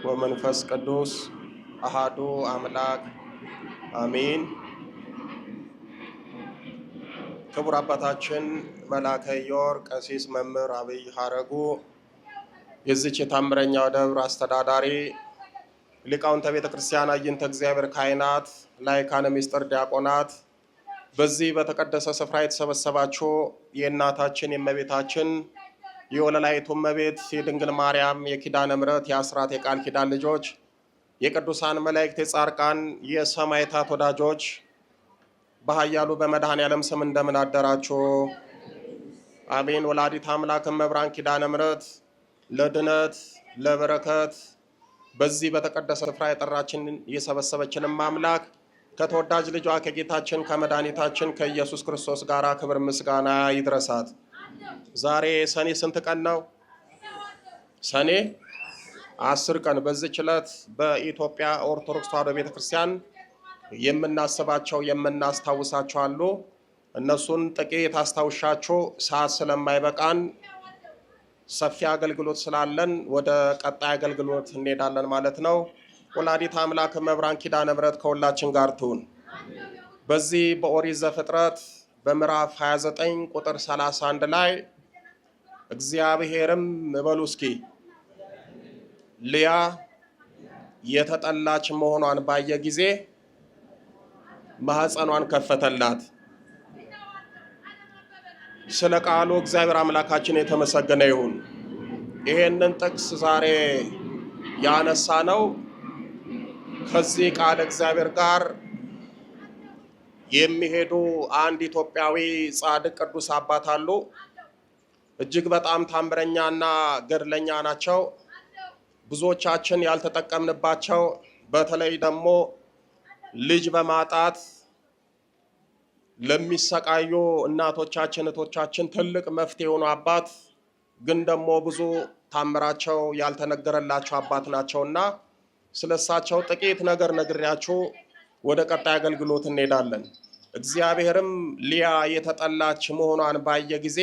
ወመንፈስ ቅዱስ አሃዱ አምላክ አሜን። ክቡር አባታችን መላከ ኢዮር ቀሲስ መምህር አብይ ሀረጉ የዚች የታምረኛው ደብር አስተዳዳሪ፣ ሊቃውንተ ቤተ ክርስቲያን፣ አይንተ እግዚአብሔር ካህናት፣ ላይካነ ምስጢር ዲያቆናት፣ በዚህ በተቀደሰ ስፍራ የተሰበሰባችሁ የእናታችን የእመቤታችን የወለላይቱ እመቤት የድንግል ማርያም የኪዳነ ምሕረት የአስራት የቃል ኪዳን ልጆች፣ የቅዱሳን መላእክት የጻድቃን የሰማዕታት ወዳጆች በኃያሉ በመድኃኔዓለም ስም እንደምን አደራችሁ? አሜን። ወላዲተ አምላክ እመብርሃን ኪዳነ ምሕረት ለድነት ለበረከት በዚህ በተቀደሰ ስፍራ የጠራችን የሰበሰበችንም አምላክ ከተወዳጅ ልጇ ከጌታችን ከመድኃኒታችን ከኢየሱስ ክርስቶስ ጋር ክብር ምስጋና ይድረሳት። ዛሬ ሰኔ ስንት ቀን ነው? ሰኔ 10 ቀን። በዚህች ዕለት በኢትዮጵያ ኦርቶዶክስ ተዋሕዶ ቤተክርስቲያን የምናስባቸው የምናስታውሳቸው አሉ። እነሱን ጥቂት አስታውሻችሁ ሰዓት ስለማይበቃን ሰፊ አገልግሎት ስላለን ወደ ቀጣይ አገልግሎት እንሄዳለን ማለት ነው። ወላዲተ አምላክ እመብርሃን ኪዳነ ምሕረት ከሁላችን ጋር ትሁን። በዚህ በኦሪት ዘፍጥረት በምዕራፍ 29 ቁጥር 31 ላይ እግዚአብሔርም በሉ እስኪ ልያ የተጠላች መሆኗን ባየ ጊዜ ማህፀኗን ከፈተላት። ስለ ቃሉ እግዚአብሔር አምላካችን የተመሰገነ ይሁን። ይሄንን ጥቅስ ዛሬ ያነሳ ነው ከዚህ ቃል እግዚአብሔር ጋር የሚሄዱ አንድ ኢትዮጵያዊ ጻድቅ ቅዱስ አባት አሉ። እጅግ በጣም ታምረኛና ገድለኛ ናቸው። ብዙዎቻችን ያልተጠቀምንባቸው፣ በተለይ ደግሞ ልጅ በማጣት ለሚሰቃዩ እናቶቻችን እህቶቻችን ትልቅ መፍትሄ የሆኑ አባት፣ ግን ደግሞ ብዙ ታምራቸው ያልተነገረላቸው አባት ናቸውና ስለሳቸው ጥቂት ነገር ነግሬያችሁ ወደ ቀጣይ አገልግሎት እንሄዳለን። እግዚአብሔርም ልያ የተጠላች መሆኗን ባየ ጊዜ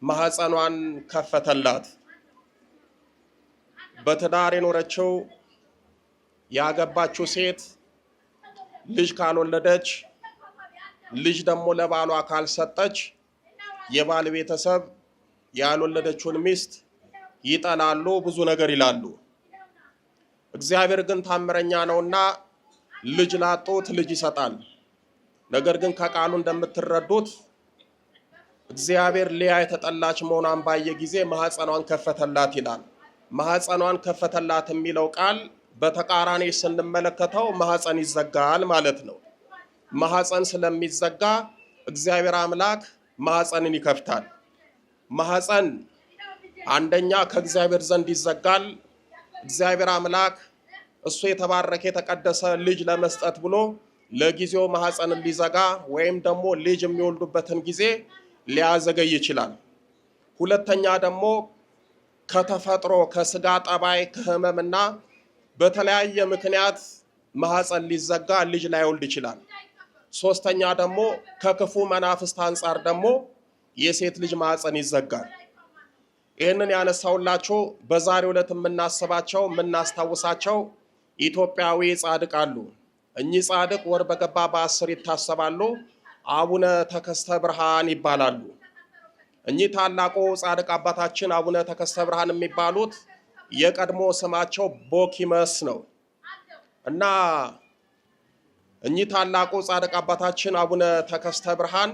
ማህፀኗን ከፈተላት። በትዳር የኖረችው ያገባችው ሴት ልጅ ካልወለደች፣ ልጅ ደግሞ ለባሏ ካልሰጠች የባል ቤተሰብ ያልወለደችውን ሚስት ይጠላሉ፣ ብዙ ነገር ይላሉ። እግዚአብሔር ግን ታምረኛ ነውና ልጅ ላጡት ልጅ ይሰጣል። ነገር ግን ከቃሉ እንደምትረዱት እግዚአብሔር ልያ የተጠላች መሆኗን ባየ ጊዜ ማህፀኗን ከፈተላት ይላል። ማህፀኗን ከፈተላት የሚለው ቃል በተቃራኒ ስንመለከተው ማህፀን ይዘጋል ማለት ነው። ማህፀን ስለሚዘጋ እግዚአብሔር አምላክ ማህፀንን ይከፍታል። ማህፀን አንደኛ ከእግዚአብሔር ዘንድ ይዘጋል። እግዚአብሔር አምላክ እሱ የተባረከ የተቀደሰ ልጅ ለመስጠት ብሎ ለጊዜው ማህፀንን ሊዘጋ ወይም ደግሞ ልጅ የሚወልዱበትን ጊዜ ሊያዘገይ ይችላል። ሁለተኛ ደግሞ ከተፈጥሮ ከስጋ ጠባይ ከህመምና በተለያየ ምክንያት ማህፀን ሊዘጋ ልጅ ላይወልድ ይችላል። ሶስተኛ ደግሞ ከክፉ መናፍስት አንጻር ደግሞ የሴት ልጅ ማህፀን ይዘጋል። ይህንን ያነሳውላችሁ በዛሬው ዕለት የምናስባቸው የምናስታውሳቸው ኢትዮጵያዊ ጻድቅ አሉ። እኚህ ጻድቅ ወር በገባ በ10 ይታሰባሉ። አቡነ ተከስተ ብርሃን ይባላሉ። እኚህ ታላቁ ጻድቅ አባታችን አቡነ ተከስተ ብርሃን የሚባሉት የቀድሞ ስማቸው ቦኪመስ ነው እና እኚህ ታላቁ ጻድቅ አባታችን አቡነ ተከስተ ብርሃን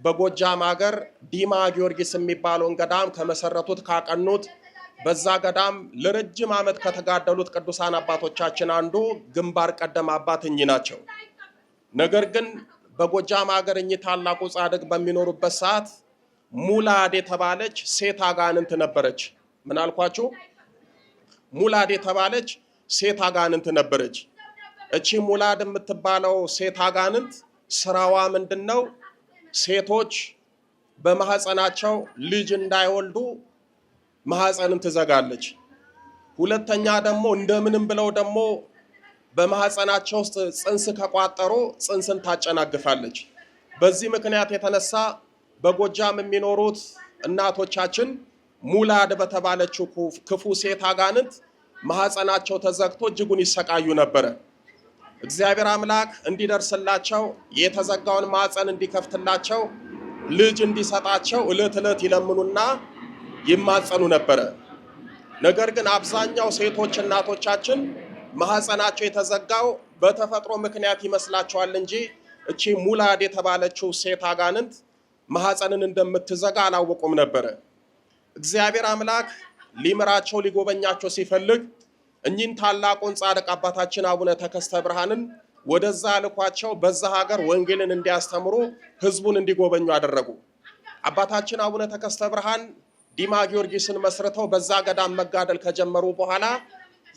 በጎጃም ሀገር ዲማ ጊዮርጊስ የሚባለውን ገዳም ከመሰረቱት ካቀኑት፣ በዛ ገዳም ለረጅም ዓመት ከተጋደሉት ቅዱሳን አባቶቻችን አንዱ ግንባር ቀደም አባት እኚህ ናቸው። ነገር ግን በጎጃም ሀገር እኚህ ታላቁ ጻድቅ በሚኖሩበት ሰዓት ሙላድ የተባለች ሴት አጋንንት ነበረች። ምን አልኳችሁ? ሙላድ የተባለች ሴት አጋንንት ነበረች። እቺ ሙላድ የምትባለው ሴት አጋንንት ስራዋ ምንድነው? ሴቶች በማህፀናቸው ልጅ እንዳይወልዱ ማህፀንን ትዘጋለች። ሁለተኛ ደግሞ እንደምንም ብለው ደግሞ በማህፀናቸው ውስጥ ጽንስ ከቋጠሩ ጽንስን ታጨናግፋለች። በዚህ ምክንያት የተነሳ በጎጃም የሚኖሩት እናቶቻችን ሙላድ በተባለችው ክፉ ሴት አጋንንት ማህፀናቸው ተዘግቶ እጅጉን ይሰቃዩ ነበር። እግዚአብሔር አምላክ እንዲደርስላቸው የተዘጋውን ማህፀን እንዲከፍትላቸው ልጅ እንዲሰጣቸው ዕለት ዕለት ይለምኑና ይማጸኑ ነበር። ነገር ግን አብዛኛው ሴቶች እናቶቻችን ማህፀናቸው የተዘጋው በተፈጥሮ ምክንያት ይመስላቸዋል እንጂ እቺ ሙላድ የተባለችው ሴት አጋንንት ማህፀንን እንደምትዘጋ አላወቁም ነበር። እግዚአብሔር አምላክ ሊምራቸው ሊጎበኛቸው ሲፈልግ እኚህን ታላቁን ጻድቅ አባታችን አቡነ ተከስተ ብርሃንን ወደዛ ልኳቸው በዛ ሀገር ወንጌልን እንዲያስተምሩ ህዝቡን እንዲጎበኙ አደረጉ። አባታችን አቡነ ተከስተ ብርሃን ዲማ ጊዮርጊስን መስርተው በዛ ገዳም መጋደል ከጀመሩ በኋላ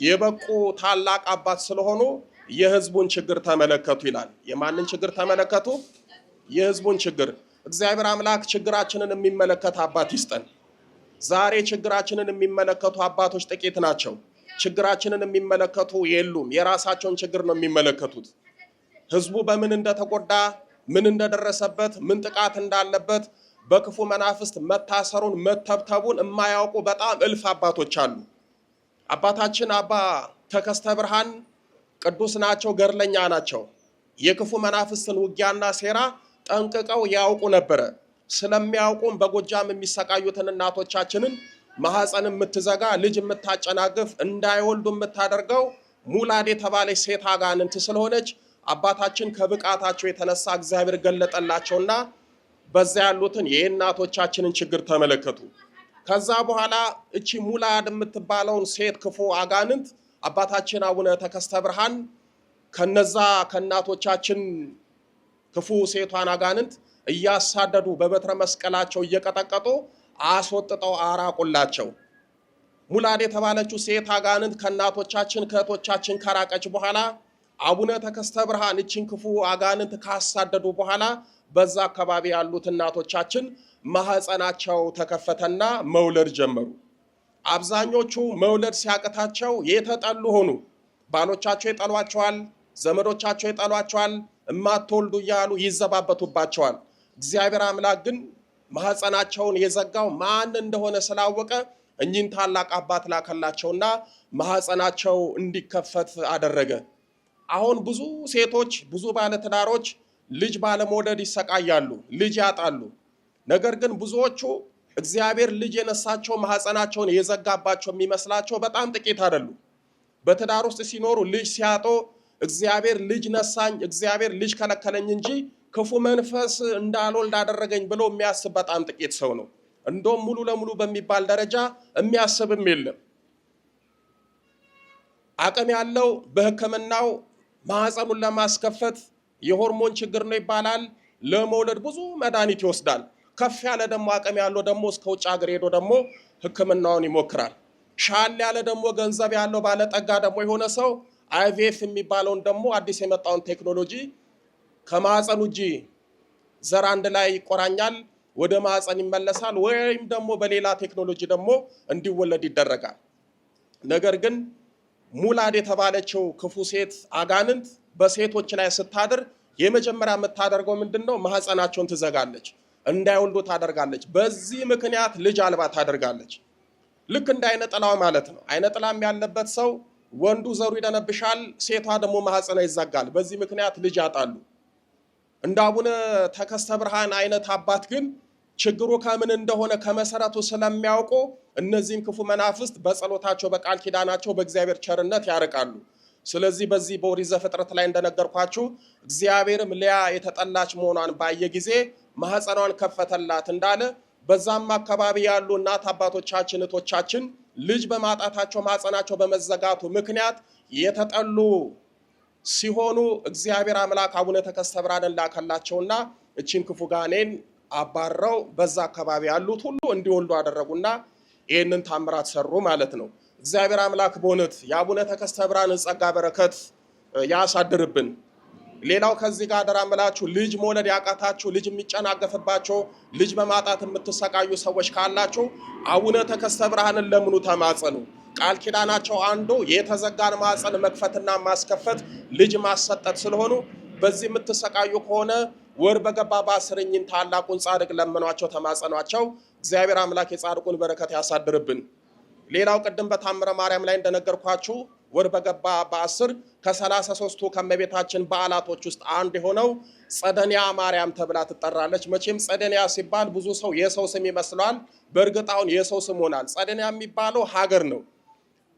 የበቁ ታላቅ አባት ስለሆኑ የህዝቡን ችግር ተመለከቱ ይላል። የማንን ችግር ተመለከቱ? የህዝቡን ችግር። እግዚአብሔር አምላክ ችግራችንን የሚመለከት አባት ይስጠን። ዛሬ ችግራችንን የሚመለከቱ አባቶች ጥቂት ናቸው። ችግራችንን የሚመለከቱ የሉም። የራሳቸውን ችግር ነው የሚመለከቱት። ህዝቡ በምን እንደተጎዳ፣ ምን እንደደረሰበት፣ ምን ጥቃት እንዳለበት፣ በክፉ መናፍስት መታሰሩን መተብተቡን የማያውቁ በጣም እልፍ አባቶች አሉ። አባታችን አባ ተከስተ ብርሃን ቅዱስ ናቸው፣ ገድለኛ ናቸው። የክፉ መናፍስትን ውጊያና ሴራ ጠንቅቀው ያውቁ ነበረ። ስለሚያውቁም በጎጃም የሚሰቃዩትን እናቶቻችንን ማህፀን የምትዘጋ ልጅ የምታጨናግፍ እንዳይወልዱ የምታደርገው ሙላድ የተባለች ሴት አጋንንት ስለሆነች አባታችን ከብቃታቸው የተነሳ እግዚአብሔር ገለጠላቸውና በዛ ያሉትን የእናቶቻችንን ችግር ተመለከቱ። ከዛ በኋላ እቺ ሙላድ የምትባለውን ሴት ክፉ አጋንንት አባታችን አቡነ ተከስተ ብርሃን ከነዛ ከእናቶቻችን ክፉ ሴቷን አጋንንት እያሳደዱ በበትረ መስቀላቸው እየቀጠቀጡ አስወጥተው አራቁላቸው። ሙላድ የተባለችው ሴት አጋንንት ከእናቶቻችን ከእህቶቻችን ከራቀች በኋላ አቡነ ተከስተ ብርሃን እችን ክፉ አጋንንት ካሳደዱ በኋላ በዛ አካባቢ ያሉት እናቶቻችን ማህፀናቸው ተከፈተና መውለድ ጀመሩ። አብዛኞቹ መውለድ ሲያቅታቸው የተጠሉ ሆኑ። ባሎቻቸው ይጠሏቸዋል፣ ዘመዶቻቸው ይጠሏቸዋል፣ እማትወልዱ እያሉ ይዘባበቱባቸዋል። እግዚአብሔር አምላክ ግን ማህፀናቸውን የዘጋው ማን እንደሆነ ስላወቀ እኚህን ታላቅ አባት ላከላቸውና ማህፀናቸው እንዲከፈት አደረገ። አሁን ብዙ ሴቶች ብዙ ባለትዳሮች ልጅ ባለመውለድ ይሰቃያሉ፣ ልጅ ያጣሉ። ነገር ግን ብዙዎቹ እግዚአብሔር ልጅ የነሳቸው ማህፀናቸውን የዘጋባቸው የሚመስላቸው በጣም ጥቂት አይደሉ። በትዳር ውስጥ ሲኖሩ ልጅ ሲያጡ እግዚአብሔር ልጅ ነሳኝ፣ እግዚአብሔር ልጅ ከለከለኝ እንጂ ክፉ መንፈስ እንዳልወልድ አደረገኝ ብሎ የሚያስብ በጣም ጥቂት ሰው ነው። እንደውም ሙሉ ለሙሉ በሚባል ደረጃ የሚያስብም የለም። አቅም ያለው በሕክምናው ማህፀኑን ለማስከፈት የሆርሞን ችግር ነው ይባላል። ለመውለድ ብዙ መድኃኒት ይወስዳል። ከፍ ያለ ደግሞ አቅም ያለው ደግሞ እስከ ውጭ ሀገር ሄዶ ደግሞ ሕክምናውን ይሞክራል። ሻል ያለ ደግሞ ገንዘብ ያለው ባለጠጋ ደግሞ የሆነ ሰው አይቪኤፍ የሚባለውን ደግሞ አዲስ የመጣውን ቴክኖሎጂ ከማህፀኑ እጅ ዘር አንድ ላይ ይቆራኛል፣ ወደ ማህፀን ይመለሳል፣ ወይም ደግሞ በሌላ ቴክኖሎጂ ደግሞ እንዲወለድ ይደረጋል። ነገር ግን ሙላድ የተባለችው ክፉ ሴት አጋንንት በሴቶች ላይ ስታድር የመጀመሪያ የምታደርገው ምንድነው? ማህፀናቸውን ትዘጋለች፣ እንዳይወልዱ ታደርጋለች። በዚህ ምክንያት ልጅ አልባ ታደርጋለች። ልክ እንደ አይነ ጥላው ማለት ነው። አይነ ጥላም ያለበት ሰው ወንዱ ዘሩ ይደነብሻል፣ ሴቷ ደግሞ ማህፀኗ ይዘጋል። በዚህ ምክንያት ልጅ ያጣሉ። እንደ አቡነ ተከስተ ብርሃን አይነት አባት ግን ችግሩ ከምን እንደሆነ ከመሰረቱ ስለሚያውቁ እነዚህን ክፉ መናፍስት በጸሎታቸው በቃል ኪዳናቸው በእግዚአብሔር ቸርነት ያርቃሉ። ስለዚህ በዚህ በኦሪት ዘፍጥረት ላይ እንደነገርኳችሁ እግዚአብሔርም ሊያ የተጠላች መሆኗን ባየ ጊዜ ማህፀኗን ከፈተላት እንዳለ በዛም አካባቢ ያሉ እናት አባቶቻችን እህቶቻችን ልጅ በማጣታቸው ማህፀናቸው በመዘጋቱ ምክንያት የተጠሉ ሲሆኑ እግዚአብሔር አምላክ አቡነ ተከስተ ብርሃንን ላከላቸውና እቺን ክፉ ጋኔን አባረው በዛ አካባቢ ያሉት ሁሉ እንዲወልዱ አደረጉና ይህንን ታምራት ሰሩ ማለት ነው። እግዚአብሔር አምላክ በእውነት የአቡነ ተከስተ ብርሃንን ጸጋ በረከት ያሳድርብን። ሌላው ከዚህ ጋር አደራ እምላችሁ ልጅ መውለድ ያቃታችሁ፣ ልጅ የሚጨናገፍባችሁ፣ ልጅ በማጣት የምትሰቃዩ ሰዎች ካላችሁ አቡነ ተከስተ ብርሃንን ለምኑ፣ ተማጸኑ። ቃል ኪዳናቸው አንዱ የተዘጋን ማህፀን መክፈትና ማስከፈት ልጅ ማሰጠት ስለሆኑ በዚህ የምትሰቃዩ ከሆነ ወር በገባ በአስረኝን ታላቁን ጻድቅ ለምኗቸው፣ ተማጸኗቸው። እግዚአብሔር አምላክ የጻድቁን በረከት ያሳድርብን። ሌላው ቅድም በታምረ ማርያም ላይ እንደነገርኳችሁ ወር በገባ በ10 ከ33ቱ ከመቤታችን በዓላቶች ውስጥ አንድ የሆነው ጸደንያ ማርያም ተብላ ትጠራለች። መቼም ጸደንያ ሲባል ብዙ ሰው የሰው ስም ይመስላል። በእርግጥ አሁን የሰው ስም ሆናል። ጸደንያ የሚባለው ሀገር ነው።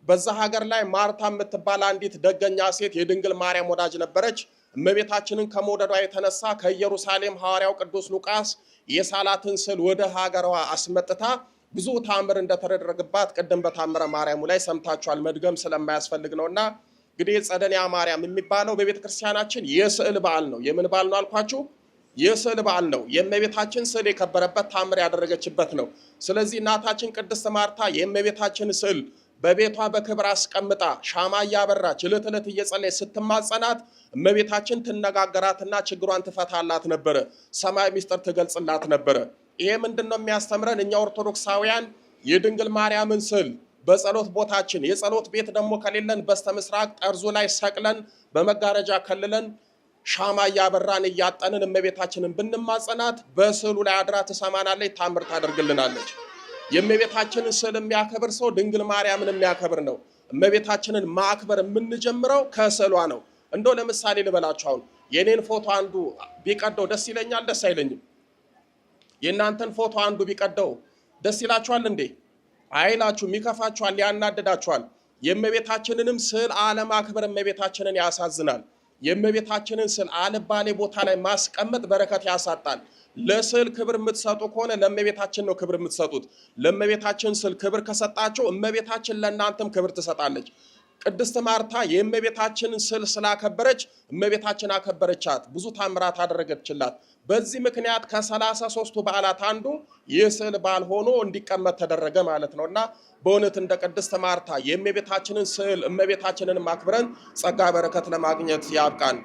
በዛ ሀገር ላይ ማርታ የምትባል አንዲት ደገኛ ሴት የድንግል ማርያም ወዳጅ ነበረች። እመቤታችንን ከመውደዷ የተነሳ ከኢየሩሳሌም ሐዋርያው ቅዱስ ሉቃስ የሳላትን ስዕል ወደ ሀገሯ አስመጥታ ብዙ ታምር እንደተደረገባት ቅድም በታምረ ማርያሙ ላይ ሰምታችኋል። መድገም ስለማያስፈልግ ነውና እንግዲህ ጸደንያ ማርያም የሚባለው በቤተ ክርስቲያናችን የስዕል በዓል ነው። የምን በዓል ነው አልኳችሁ? የስዕል በዓል ነው። የእመቤታችን ስዕል የከበረበት ታምር ያደረገችበት ነው። ስለዚህ እናታችን ቅድስት ማርታ የእመቤታችን ስዕል በቤቷ በክብር አስቀምጣ ሻማ እያበራች ዕለት ዕለት እየጸለየች ስትማጸናት እመቤታችን ትነጋገራትና ችግሯን ትፈታላት ነበረ። ሰማይ ምስጢር ትገልጽላት ነበረ። ይሄ ምንድነው የሚያስተምረን? እኛ ኦርቶዶክሳውያን የድንግል ማርያምን ስዕል በጸሎት ቦታችን የጸሎት ቤት ደግሞ ከሌለን በስተምስራቅ ጠርዙ ላይ ሰቅለን በመጋረጃ ከልለን ሻማ እያበራን እያጠንን እመቤታችንን ብንማጸናት በስዕሉ ላይ አድራ ትሰማናለች፣ ታምር ታደርግልናለች። የእመቤታችንን ስዕል የሚያከብር ሰው ድንግል ማርያምን የሚያከብር ነው። እመቤታችንን ማክበር የምንጀምረው ከስዕሏ ነው። እንደው ለምሳሌ ልበላችሁ፣ አሁን የኔን ፎቶ አንዱ ቢቀደው ደስ ይለኛል? ደስ አይለኝም? የእናንተን ፎቶ አንዱ ቢቀደው ደስ ይላችኋል እንዴ? አይላችሁም፣ ይከፋችኋል፣ ያናደዳችኋል። የእመቤታችንንም ስዕል አለማክበር እመቤታችንን ያሳዝናል። የእመቤታችንን ስዕል አልባሌ ቦታ ላይ ማስቀመጥ በረከት ያሳጣል። ለስዕል ክብር የምትሰጡ ከሆነ ለእመቤታችን ነው ክብር የምትሰጡት። ለእመቤታችን ስዕል ክብር ከሰጣችሁ እመቤታችን ለእናንተም ክብር ትሰጣለች። ቅድስት ማርታ የእመቤታችንን ስዕል ስላከበረች እመቤታችን አከበረቻት፣ ብዙ ታምራት አደረገችላት። በዚህ ምክንያት ከ33ቱ በዓላት አንዱ የስዕል በዓል ሆኖ እንዲቀመጥ ተደረገ ማለት ነው እና በእውነት እንደ ቅድስት ማርታ የእመቤታችንን ስዕል እመቤታችንን ማክበረን ጸጋ በረከት ለማግኘት ያብቃን።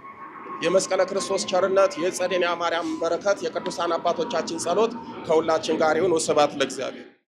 የመስቀለ ክርስቶስ ቸርነት፣ የጸደንያ ማርያም በረከት፣ የቅዱሳን አባቶቻችን ጸሎት ከሁላችን ጋር ይሁን። ወስብሐት ለእግዚአብሔር።